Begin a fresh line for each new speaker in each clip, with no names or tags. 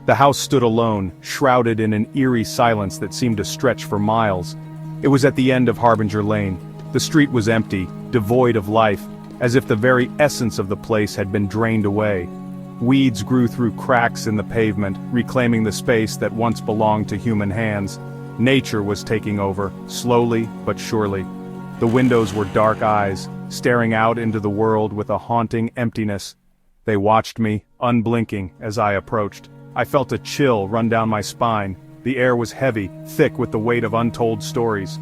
The house stood alone, shrouded in an eerie silence that seemed to stretch for miles. It was at the end of Harbinger Lane. The street was empty, devoid of life, as if the very essence of the place had been drained away. Weeds grew through cracks in the pavement, reclaiming the space that once belonged to human hands. Nature was taking over, slowly but surely. The windows were dark eyes, staring out into the world with a haunting emptiness. They watched me, unblinking, as I approached. I felt a chill run down my spine. The air was heavy, thick with the weight of untold stories.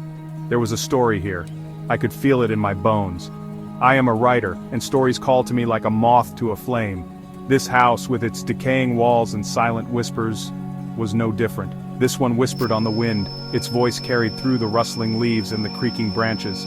There was a story here. I could feel it in my bones. I am a writer, and stories call to me like a moth to a flame. This house, with its decaying walls and silent whispers, was no different. This one whispered on the wind, its voice carried through the rustling leaves and the creaking branches.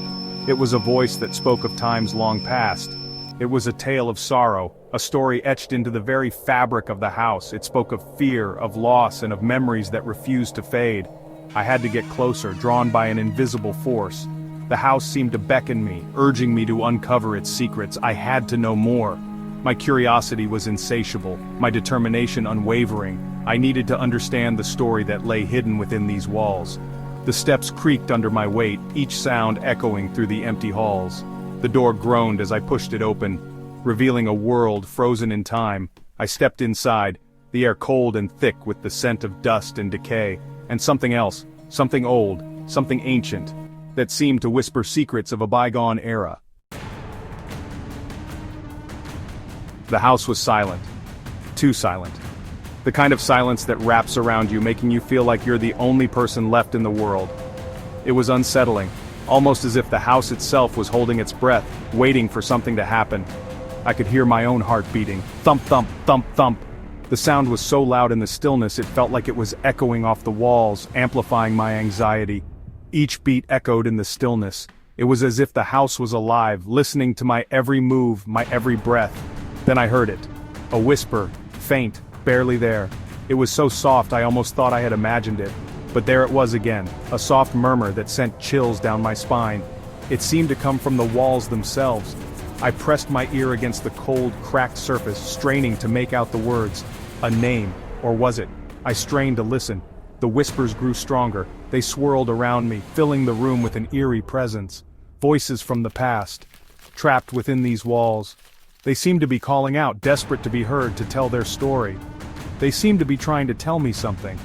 It was a voice that spoke of times long past. It was a tale of sorrow, a story etched into the very fabric of the house. It spoke of fear, of loss, and of memories that refused to fade. I had to get closer, drawn by an invisible force. The house seemed to beckon me, urging me to uncover its secrets. I had to know more. My curiosity was insatiable, my determination unwavering. I needed to understand the story that lay hidden within these walls. The steps creaked under my weight, each sound echoing through the empty halls. The door groaned as I pushed it open, revealing a world frozen in time. I stepped inside, the air cold and thick with the scent of dust and decay, and something else, something old, something ancient, that seemed to whisper secrets of a bygone era. The house was silent. Too silent. The kind of silence that wraps around you, making you feel like you're the only person left in the world. It was unsettling, almost as if the house itself was holding its breath, waiting for something to happen. I could hear my own heart beating. Thump, thump, thump, thump. The sound was so loud in the stillness it felt like it was echoing off the walls, amplifying my anxiety. Each beat echoed in the stillness. It was as if the house was alive, listening to my every move, my every breath. Then I heard it. A whisper, faint, barely there. It was so soft I almost thought I had imagined it. But there it was again, a soft murmur that sent chills down my spine. It seemed to come from the walls themselves. I pressed my ear against the cold, cracked surface, straining to make out the words. A name, or was it? I strained to listen. The whispers grew stronger. They swirled around me, filling the room with an eerie presence. Voices from the past, trapped within these walls. They seemed to be calling out, desperate to be heard, to tell their story. They seemed to be trying to tell me something.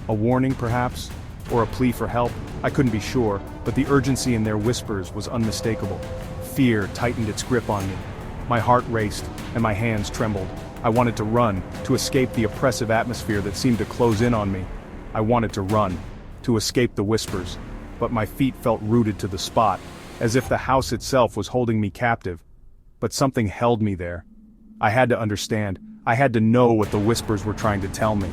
A warning, perhaps? Or a plea for help? I couldn't be sure, but the urgency in their whispers was unmistakable. Fear tightened its grip on me. My heart raced, and my hands trembled. I wanted to run, to escape the oppressive atmosphere that seemed to close in on me. I wanted to run, to escape the whispers. But my feet felt rooted to the spot, as if the house itself was holding me captive. But something held me there. I had to understand. I had to know what the whispers were trying to tell me.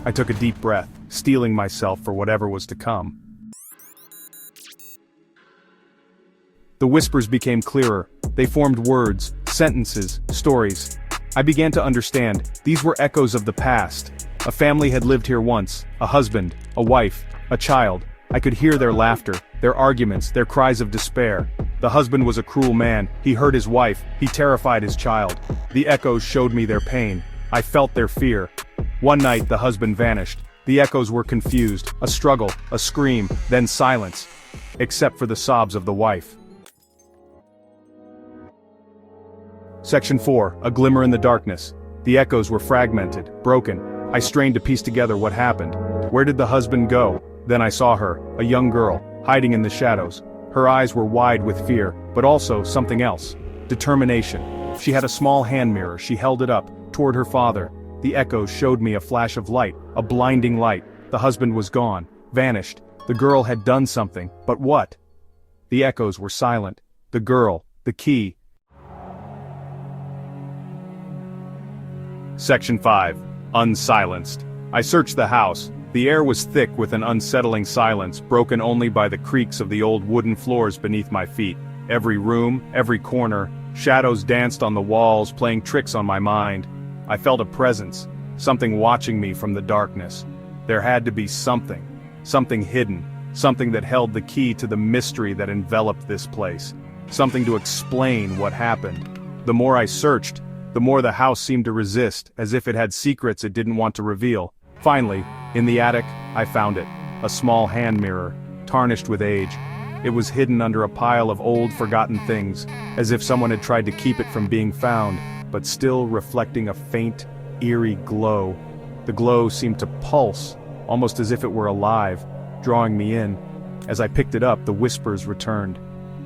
I took a deep breath, steeling myself for whatever was to come. The whispers became clearer. They formed words, sentences, stories. I began to understand. These were echoes of the past. A family had lived here once, a husband, a wife, a child. I could hear their laughter, their arguments, their cries of despair. The husband was a cruel man. He hurt his wife. He terrified his child. The echoes showed me their pain. I felt their fear. One night the husband vanished. The echoes were confused. A struggle, a scream, then silence. Except for the sobs of the wife. Section 4. A glimmer in the darkness. The echoes were fragmented, broken. I strained to piece together what happened. Where did the husband go? Then I saw her, a young girl, hiding in the shadows. Her eyes were wide with fear, but also something else. Determination. She had a small hand mirror. She held it up, toward her father. The echoes showed me a flash of light, a blinding light. The husband was gone, vanished. The girl had done something, but what? The echoes were silent. The girl, the key. Section 5. Unsilenced. I searched the house. The air was thick with an unsettling silence, broken only by the creaks of the old wooden floors beneath my feet. Every room, every corner, shadows danced on the walls, playing tricks on my mind. I felt a presence, something watching me from the darkness. There had to be something hidden, something that held the key to the mystery that enveloped this place, something to explain what happened. The more I searched, the more the house seemed to resist, as if it had secrets it didn't want to reveal. Finally, in the attic, I found it. A small hand mirror, tarnished with age. It was hidden under a pile of old forgotten things, as if someone had tried to keep it from being found, but still reflecting a faint, eerie glow. The glow seemed to pulse, almost as if it were alive, drawing me in. As I picked it up, the whispers returned.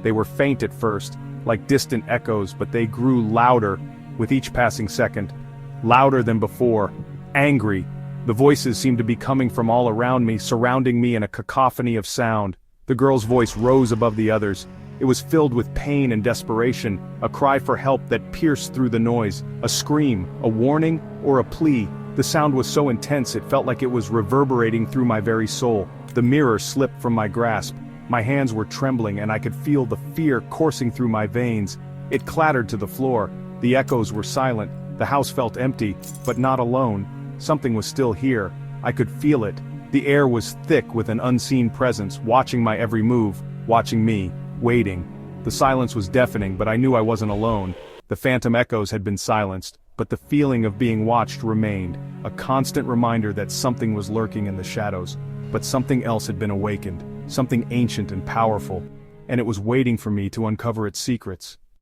They were faint at first, like distant echoes, but they grew louder with each passing second. Louder than before, angry. The voices seemed to be coming from all around me, surrounding me in a cacophony of sound. The girl's voice rose above the others. It was filled with pain and desperation, a cry for help that pierced through the noise, a scream, a warning, or a plea. The sound was so intense it felt like it was reverberating through my very soul. The mirror slipped from my grasp. My hands were trembling and I could feel the fear coursing through my veins. It clattered to the floor. The echoes were silent. The house felt empty, but not alone. Something was still here. I could feel it. The air was thick with an unseen presence, watching my every move, watching me, waiting. The silence was deafening, but I knew I wasn't alone. The phantom echoes had been silenced, but the feeling of being watched remained, a constant reminder that something was lurking in the shadows. But something else had been awakened, something ancient and powerful, and it was waiting for me to uncover its secrets.